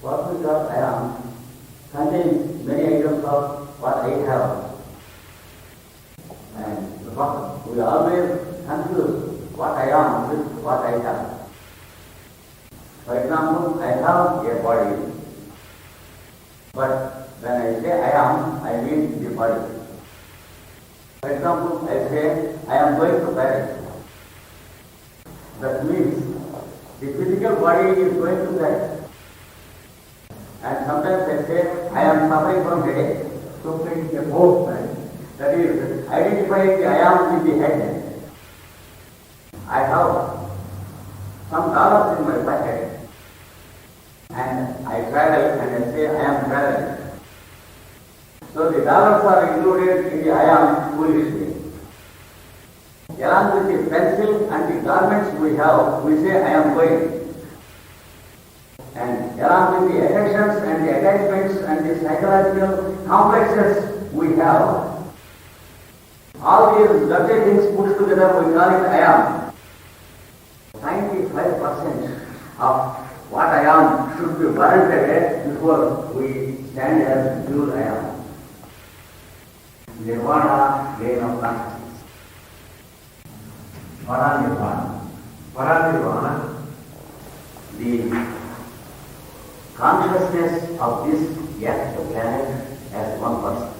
What we call I am contains many items of what I have. And we always confuse what I am with what I have. For example, I have a body, but when I say I am, I mean the body. For example, I say I am going to Paris. That means the physical body is going to Paris. And sometimes I say I am suffering from headache. So bring a both sides. That is identifying the I am with the head. I have some dollars in my pocket and I travel and I say I am traveling. So the dollars are included in the I am foolishly. Along with the pencil and the garments we have, we say I am going. And along with the affections and the attachments and the psychological complexes we have, all these dirty things put together, we call it I am. 95% of what I am should be burned away before we stand as pure I am. Nirvana, plane of consciousness. Paranirvana. Paranirvana, the consciousness of this planet as one person.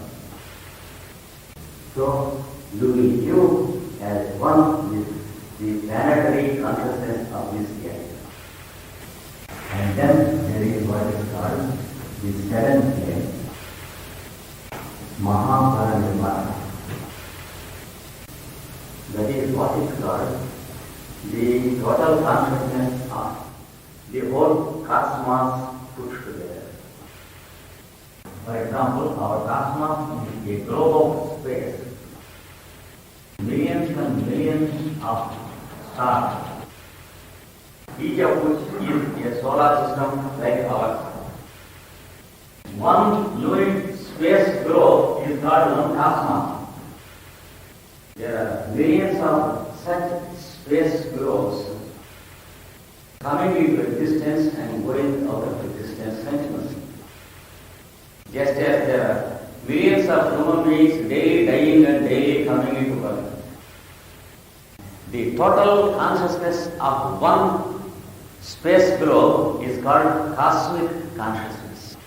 So, you will live as one with the planetary consciousness of this earth. And then there is what is called the seventh plane, Mahaparanirvana. That is what is called the total consciousness of the whole cosmos put together. For example, our cosmos is a globe of space. Millions and millions of stars, each of which is a solar system like ours. One unit space globe is called one cosmos. There are millions of such space globes coming into existence and going out of existence continuously. Just as there are millions of human beings daily dying and daily coming into birth. The total consciousness of one space globe is called cosmic consciousness.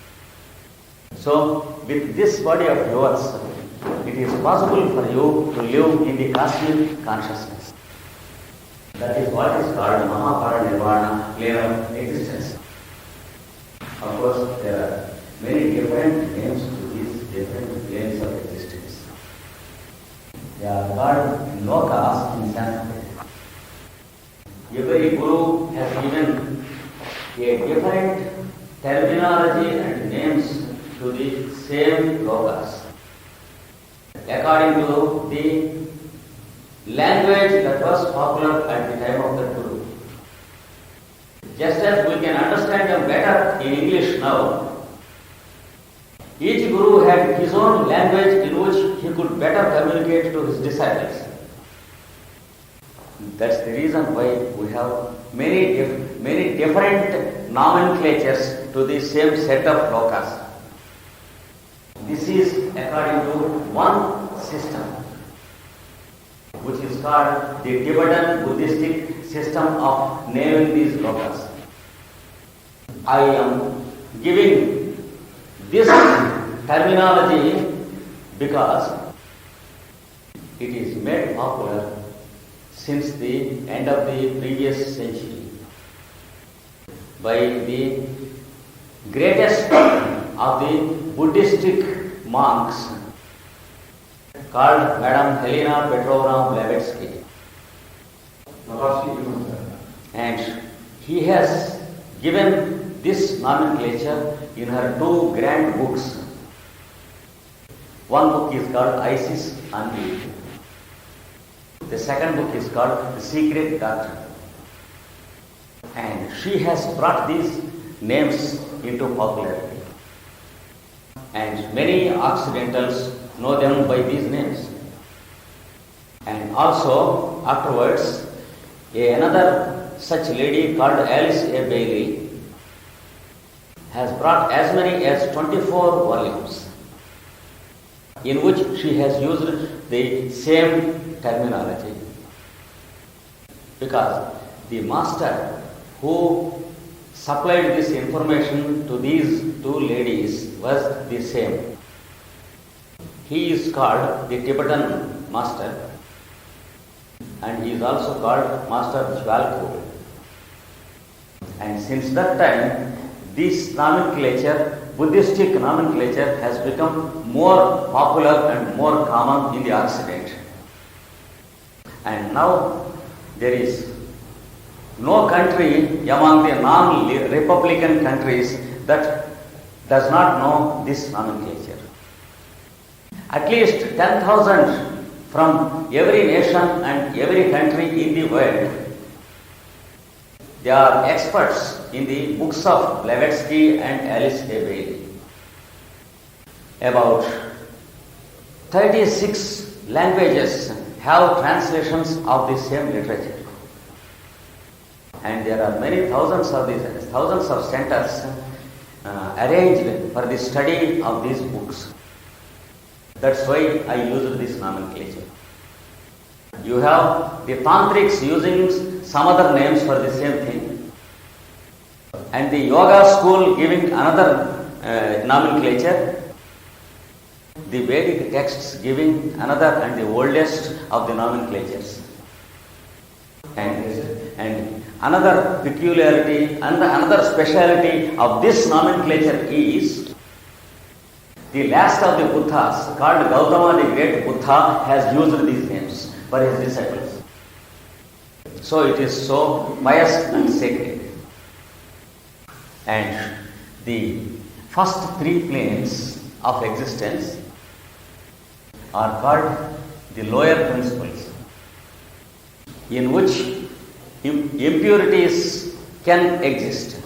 So, with this body of yours, it is possible for you to live in the cosmic consciousness. That is what is called Mahaparanirvana, plane of existence. Of course, there are many different names to these different planes of existence. They are called lokas in Sanskrit. Every guru has given a different terminology and names to the same lokas, according to the language that was popular at the time of the guru. Just as we can understand them better in English now, each guru had his own language in which he could better communicate to his disciples. That's the reason why we have many different nomenclatures to the same set of lokas. This is according to one system, which is called the Tibetan Buddhistic system of naming these lokas. I am giving this terminology because it is made popular since the end of the previous century by the greatest of the Buddhistic monks called Madame Helena Petrovna Blavatsky. And he has given this nomenclature in her two grand books. One book is called Isis Unveiled. The second book is called The Secret Doctrine. And she has brought these names into popularity. And many Occidentals know them by these names. And also, afterwards, another such lady called Alice A. Bailey has brought as many as 24 volumes in which she has used the same terminology. Because the master who supplied this information to these two ladies was the same. He is called the Tibetan master, and he is also called Master Jwalko. And since that time, this nomenclature, Buddhistic nomenclature, has become more popular and more common in the Occident. And now there is no country among the non-republican countries that does not know this nomenclature. At least 10,000 from every nation and every country in the world, they are experts in the books of Blavatsky and Alice A. Bailey. About 36 languages have translations of the same literature. And there are many thousands of centers arranged for the study of these books. That's why I used this nomenclature. You have the tantrics using some other names for the same thing, and the yoga school giving another nomenclature, the Vedic texts giving another and the oldest of the nomenclatures. And another peculiarity and another speciality of this nomenclature is the last of the Buddhas, called Gautama the great Buddha, has used these names for his disciples. So it is so pious and sacred. And the first three planes of existence are called the lower principles, in which impurities can exist.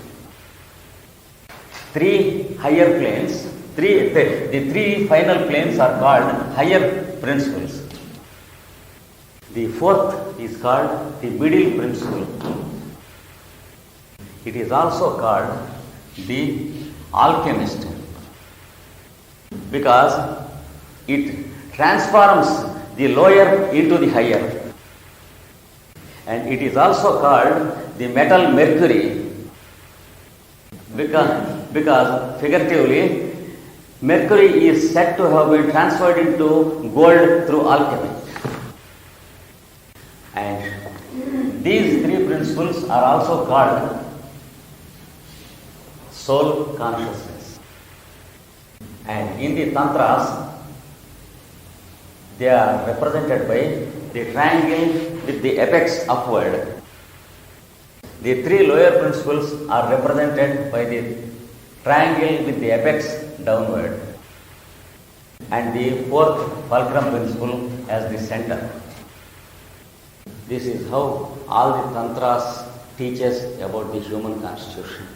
Three higher planes, the three final planes are called higher principles. The fourth is called the middle principle. It is also called the alchemist, because it transforms the lower into the higher. And it is also called the metal mercury, because figuratively, mercury is said to have been transferred into gold through alchemy. And these three principles are also called soul consciousness. And in the tantras, they are represented by the triangle with the apex upward. The three lower principles are represented by the triangle with the apex downward, and the fourth fulcrum principle as the center. This is how all the tantras teach us about the human constitution.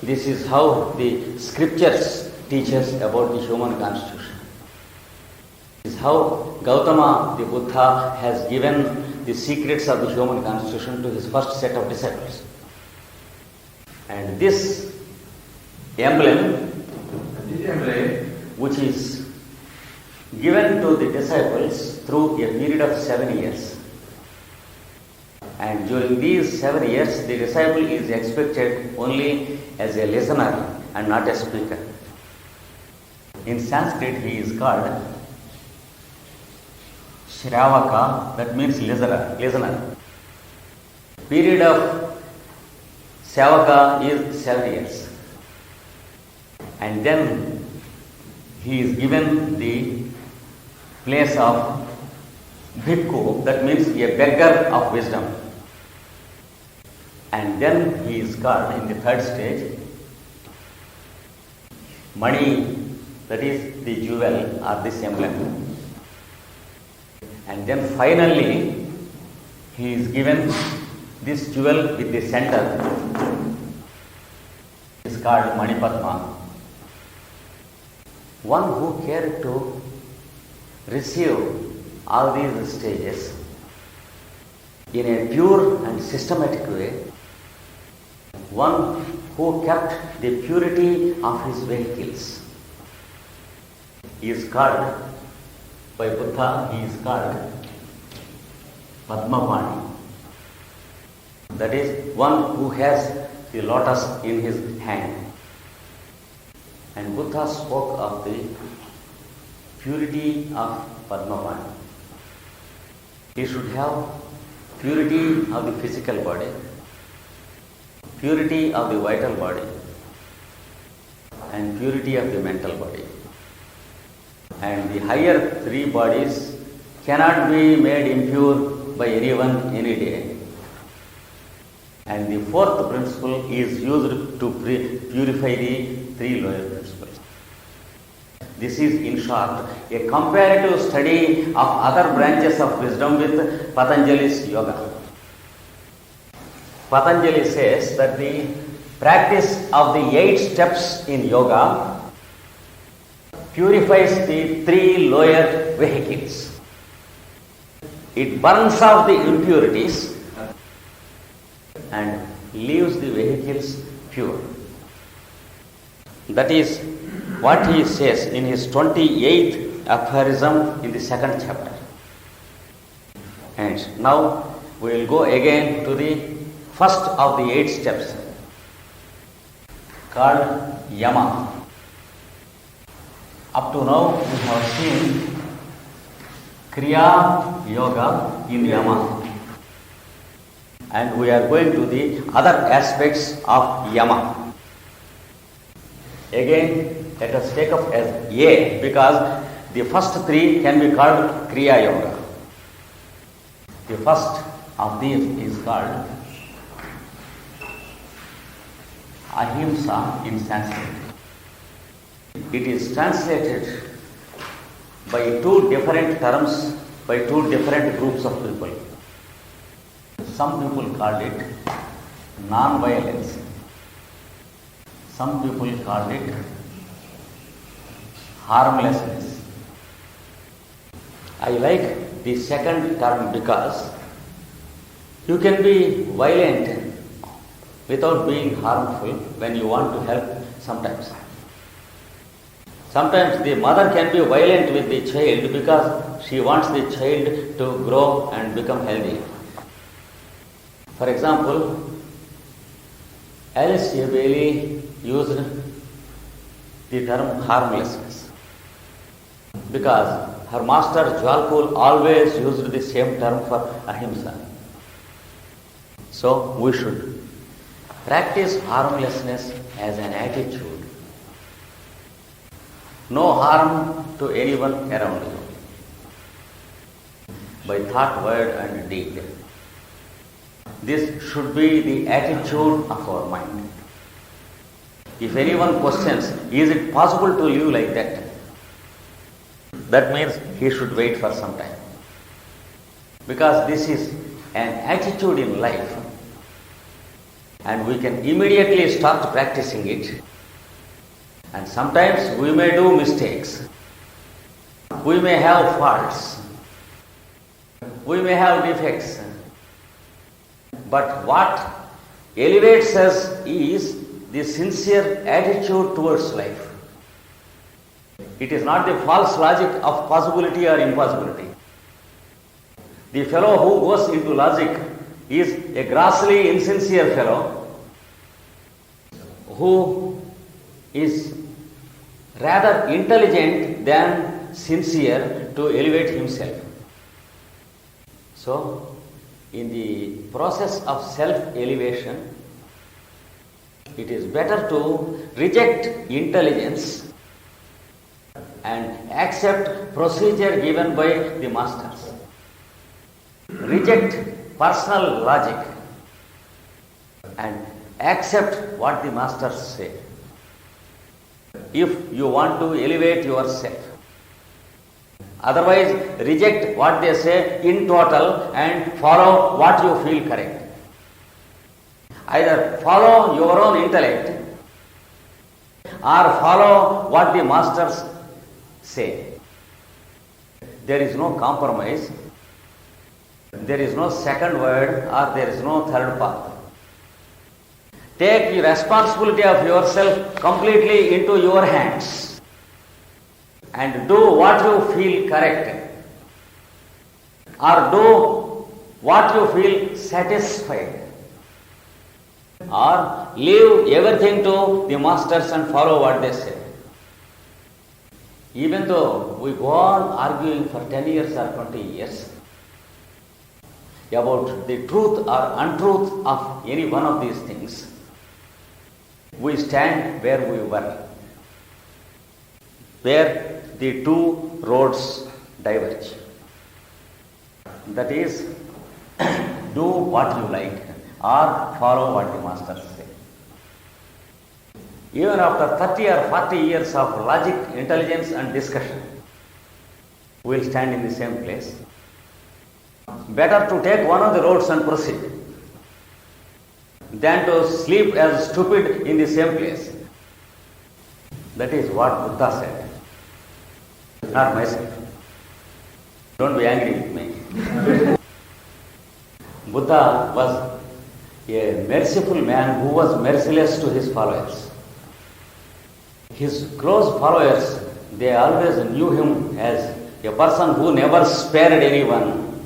This is how the scriptures teach us about the human constitution. This is how Gautama the Buddha has given the secrets of the human constitution to his first set of disciples. And this emblem, which is given to the disciples through a period of 7 years. And during these 7 years, the disciple is expected only as a listener and not a speaker. In Sanskrit, he is called Shravaka, that means listener. Period of Savaka is 7 years. And then he is given the place of bhikkhu, that means a beggar of wisdom. And then he is called, in the third stage, Mani, that is the jewel or this emblem. And then finally, he is given this jewel with the center. It is called Manipadma. One who cared to receive all these stages in a pure and systematic way, one who kept the purity of his vehicles. He is called, by Buddha, he is called Padmapani. That is, one who has the lotus in his hand. And Buddha spoke of the purity of Padmapani. He should have purity of the physical body, purity of the vital body, and purity of the mental body. And the higher three bodies cannot be made impure by anyone any day. And the fourth principle is used to purify the three lower principles. This is, in short, a comparative study of other branches of wisdom with Patanjali's yoga. Patanjali says that the practice of the 8 steps in yoga purifies the 3 lower vehicles. It burns off the impurities and leaves the vehicles pure. That is what he says in his 28th aphorism in the 2nd chapter. And now we will go again to the first of the 8 steps, called Yama. Up to now we have seen Kriya Yoga in Yama. And we are going to the other aspects of Yama. Again, let us take up as A, because the first 3 can be called Kriya Yoga. The first of these is called Ahimsa in Sanskrit. It is translated by 2 different terms by 2 different groups of people. Some people call it non-violence. Some people call it harmlessness. I like the second term because you can be violent without being harmful when you want to help sometimes. Sometimes the mother can be violent with the child because she wants the child to grow and become healthy. For example, Alice Bailey used the term harmlessness because her master Jwalpur always used the same term for ahimsa. So we should practice harmlessness as an attitude. No harm to anyone around you by thought, word and deed. This should be the attitude of our mind. If anyone questions, is it possible to live like that? That means he should wait for some time. Because this is an attitude in life and we can immediately start practicing it. And sometimes we may do mistakes. We may have faults. We may have defects. But what elevates us is the sincere attitude towards life. It is not the false logic of possibility or impossibility. The fellow who goes into logic is a grossly insincere fellow who is rather intelligent than sincere to elevate himself. So, in the process of self-elevation, it is better to reject intelligence and accept procedure given by the masters. Reject personal logic and accept what the masters say. If you want to elevate yourself, otherwise reject what they say in total and follow what you feel correct. Either follow your own intellect or follow what the masters say. There is no compromise. There is no second word or there is no third path. take the responsibility of yourself completely into your hands and do what you feel correct, or do what you feel satisfied, or leave everything to the masters and follow what they say. Even though we go on arguing for 10 years or 20 years about the truth or untruth of any one of these things, we stand where we were, where the two roads diverge. That is, do what you like or follow what the masters say. Even after 30 or 40 years of logic, intelligence and discussion, we will stand in the same place. Better to take one of the roads and proceed than to sleep as stupid in the same place. That is what Buddha said, not myself. Don't be angry with me. Buddha was a merciful man who was merciless to his followers. His close followers, they always knew him as a person who never spared anyone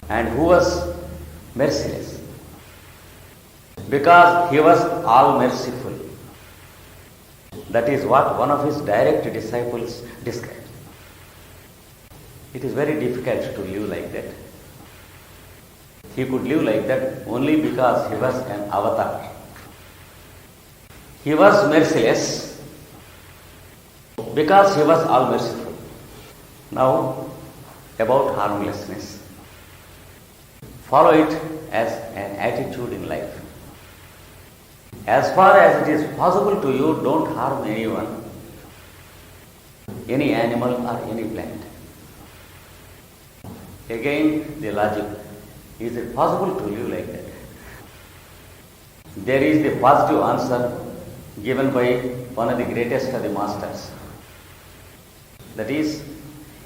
and who was merciless, because he was all merciful. That is what one of his direct disciples described. It is very difficult to live like that. He could live like that only because he was an avatar. He was merciless because he was all merciful. Now, about harmlessness. Follow it as an attitude in life. As far as it is possible to you, don't harm anyone, any animal or any plant. Again, the logic. Is it possible to live like that? There is the positive answer given by one of the greatest of the masters. That is,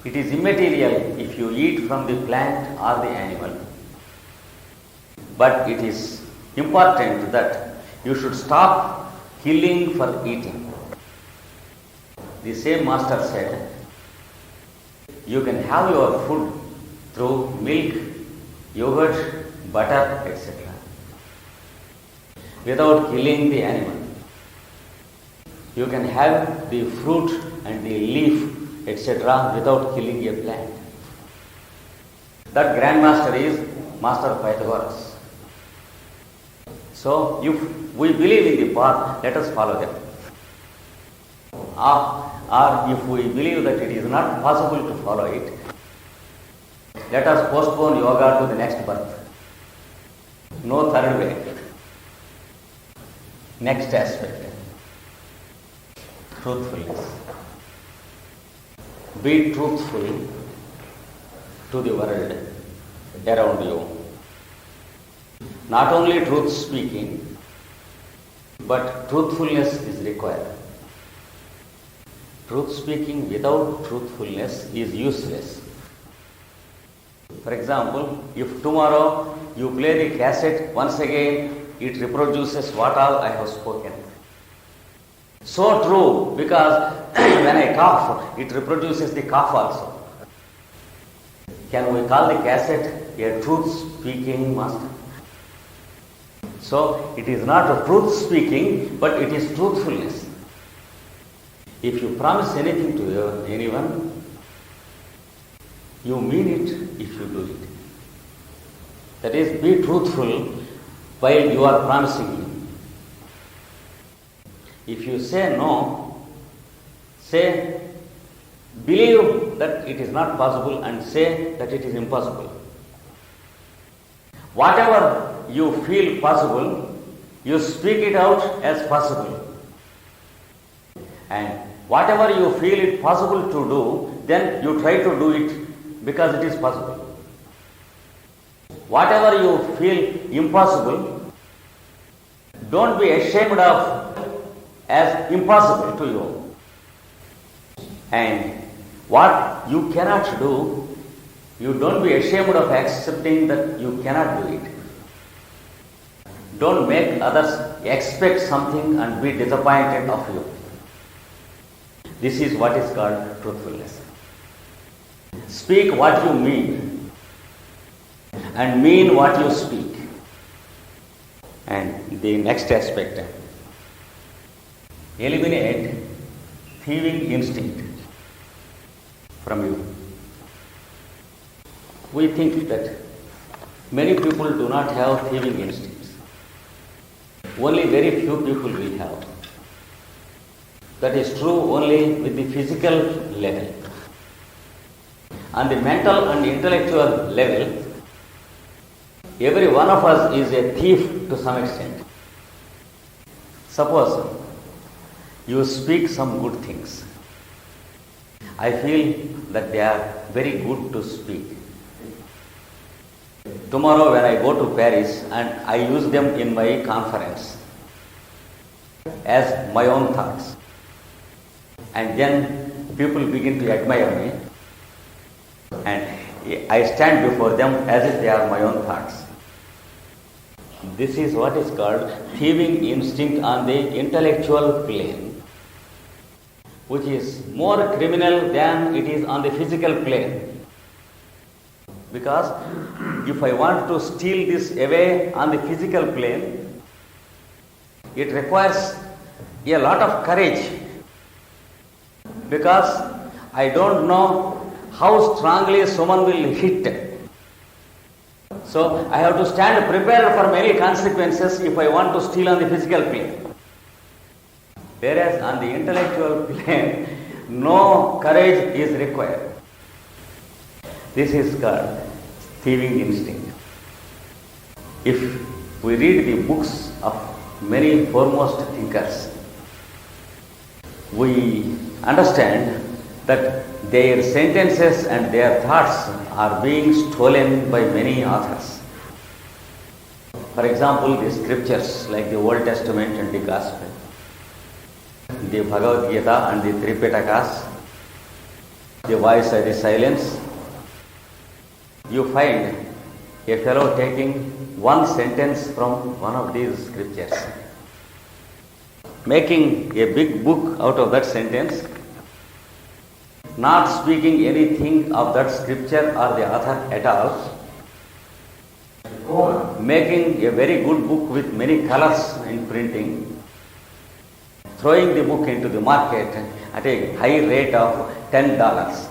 it is immaterial if you eat from the plant or the animal. But it is important that you should stop killing for eating. The same master said, you can have your food through milk, yogurt, butter, etc. without killing the animal. You can have the fruit and the leaf, etc. without killing a plant. That grandmaster is Master Pythagoras. So, if we believe in the path, let us follow them. Or if we believe that it is not possible to follow it, let us postpone yoga to the next birth. No third way. Next aspect. Truthfulness. Be truthful to the world around you. Not only truth speaking, but truthfulness is required. Truth speaking without truthfulness is useless. For example, if tomorrow you play the cassette once again, it reproduces what all I have spoken. So true, because when I cough, it reproduces the cough also. Can we call the cassette a truth-speaking master? So, it is not a truth-speaking, but it is truthfulness. If you promise anything to anyone, you mean it if you do it. That is, be truthful while you are promising him. If you say no, believe that it is not possible and say that it is impossible. Whatever you feel possible, you speak it out as possible. And whatever you feel it possible to do, then you try to do it because it is possible. Whatever you feel impossible, don't be ashamed of as impossible to you. And what you cannot do, you don't be ashamed of accepting that you cannot do it. Don't make others expect something and be disappointed of you. This is what is called truthfulness. Speak what you mean and mean what you speak. And the next aspect, eliminate thieving instinct from you. We think that many people do not have thieving instincts. Only very few people will have. That is true only with the physical level. On the mental and intellectual level, every one of us is a thief to some extent. Suppose you speak some good things. I feel that they are very good to speak. Tomorrow when I go to Paris and I use them in my conference as my own thoughts, and then people begin to admire me and I stand before them as if they are my own thoughts. This is what is called thieving instinct on the intellectual plane, which is more criminal than it is on the physical plane. Because if I want to steal this away on the physical plane, it requires a lot of courage, because I don't know how strongly someone will hit. So I have to stand prepared for many consequences if I want to steal on the physical plane. Whereas on the intellectual plane, no courage is required. This is called thieving instinct. If we read the books of many foremost thinkers, we understand that their sentences and their thoughts are being stolen by many authors. For example, the scriptures like the Old Testament and the Gospel, the Bhagavad Gita and the Tripitakas, the voice and the silence. You find a fellow taking one sentence from one of these scriptures, making a big book out of that sentence, not speaking anything of that scripture or the author at all, making a very good book with many colors in printing, throwing the book into the market at a high rate of $10.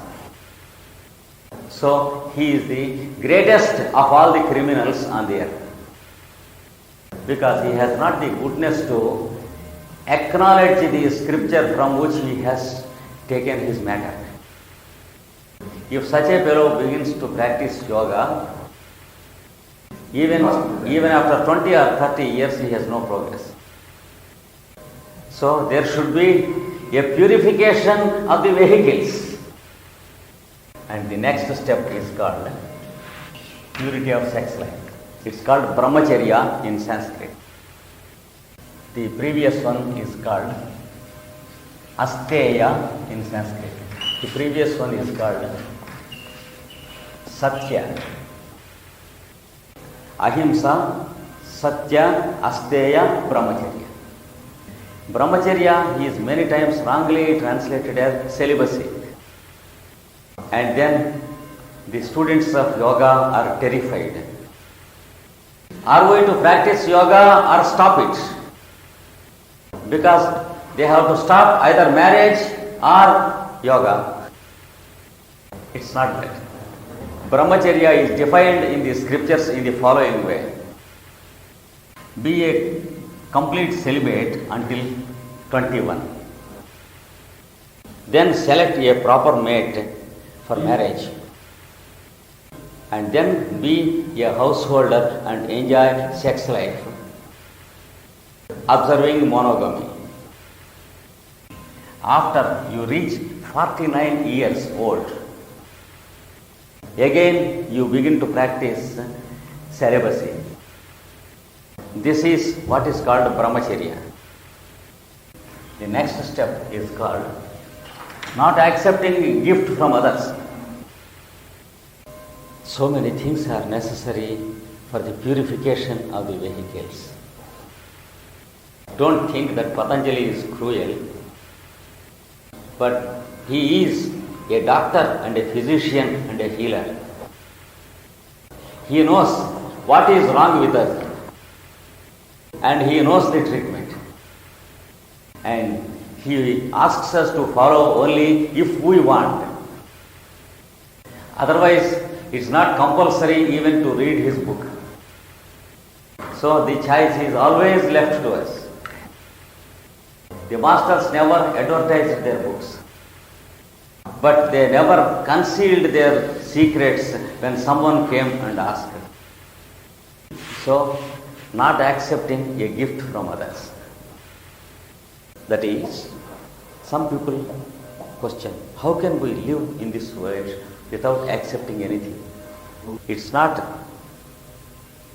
So he is the greatest of all the criminals on the earth, because he has not the goodness to acknowledge the scripture from which he has taken his matter. If such a fellow begins to practice yoga, even after 20 or 30 years he has no progress. So there should be a purification of the vehicles. And the next step is called purity of sex life. It's called brahmacharya in Sanskrit. The previous one is called asteya in Sanskrit. The previous one is called satya. Ahimsa, satya, asteya, brahmacharya. Brahmacharya is many times wrongly translated as celibacy. And then the students of yoga are terrified. Are we to practice yoga or stop it? Because they have to stop either marriage or yoga. It's not that. Brahmacharya is defined in the scriptures in the following way. Be a complete celibate until 21. Then select a proper mate for marriage, and then be a householder and enjoy sex life, observing monogamy. After you reach 49 years old, again you begin to practice celibacy. This is what is called brahmacharya. The next step is called not accepting gift from others. So many things are necessary for the purification of the vehicles. Don't think that Patanjali is cruel, but he is a doctor and a physician and a healer. He knows what is wrong with us and he knows the treatment. And he asks us to follow only if we want. Otherwise, it's not compulsory even to read his book. So the choice is always left to us. The masters never advertised their books, but they never concealed their secrets when someone came and asked. So, not accepting a gift from others. That is, some people question, how can we live in this world without accepting anything? It's not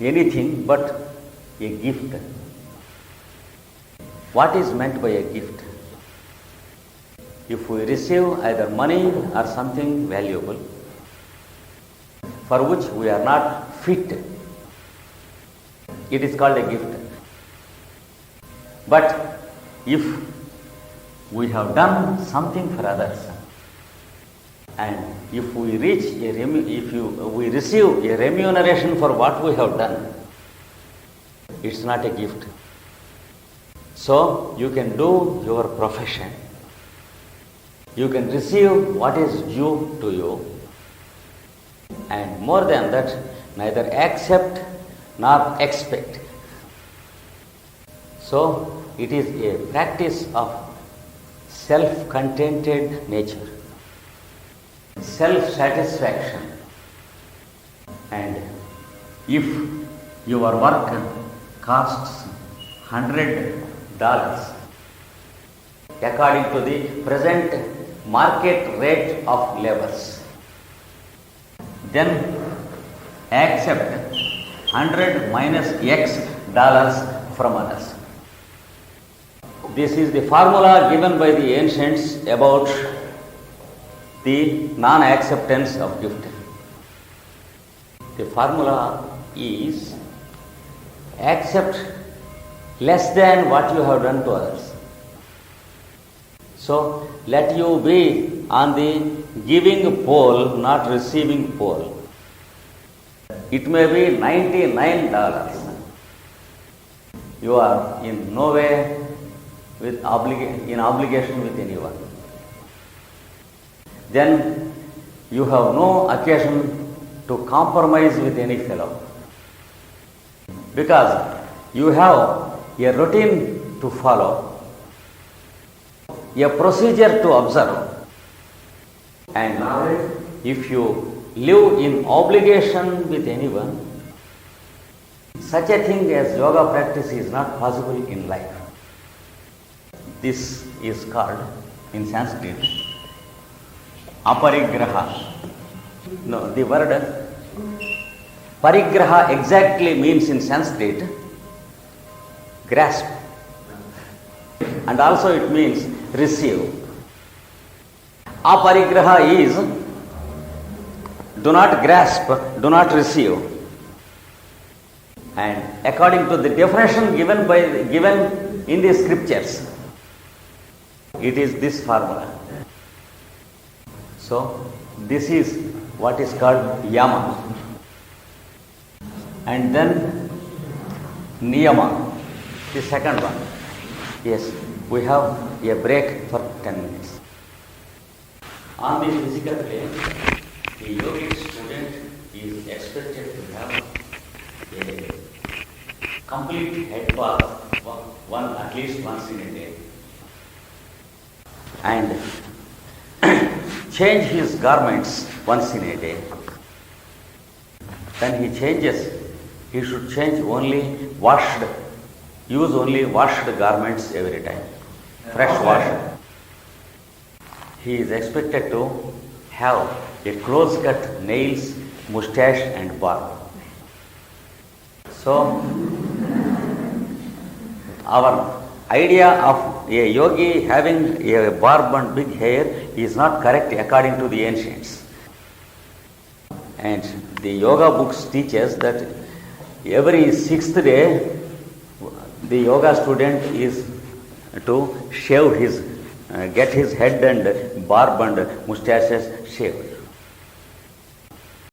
anything but a gift. What is meant by a gift? If we receive either money or something valuable for which we are not fit, it is called a gift. But if we have done something for others, and if we receive a remuneration for what we have done, it's not a gift. So you can do your profession. You can receive what is due to you. And more than that, neither accept nor expect. So it is a practice of self-contented nature, self-satisfaction. And if your work costs $100 according to the present market rate of labors, then accept 100 minus X dollars from others. This is the formula given by the ancients about the non-acceptance of gift. The formula is accept less than what you have done to others. So let you be on the giving pole, not receiving pole. It may be $99. You are in no way in obligation with anyone. Then you have no occasion to compromise with any fellow, because you have a routine to follow, a procedure to observe, and if you live in obligation with anyone, such a thing as yoga practice is not possible in life. This is called in Sanskrit aparigraha. No, the word parigraha exactly means in Sanskrit grasp, and also it means receive. Aparigraha is do not grasp, do not receive. And according to the definition given in the scriptures, it is this formula. So this is what is called yama. And then niyama, the second one. Yes, we have a break for 10 minutes. On the physical plane, the yogic student is expected to have a complete head bath at least once in a day, and change his garments once in a day. When he changes, he should use only washed garments every time, fresh washed. He is expected to have a close-cut nails, moustache and barb. So, our idea of a yogi having a barb and big hair is not correct according to the ancients. And the yoga books teach us that every 6th day The yoga student is to shave his, get his head and barb and mustaches shaved.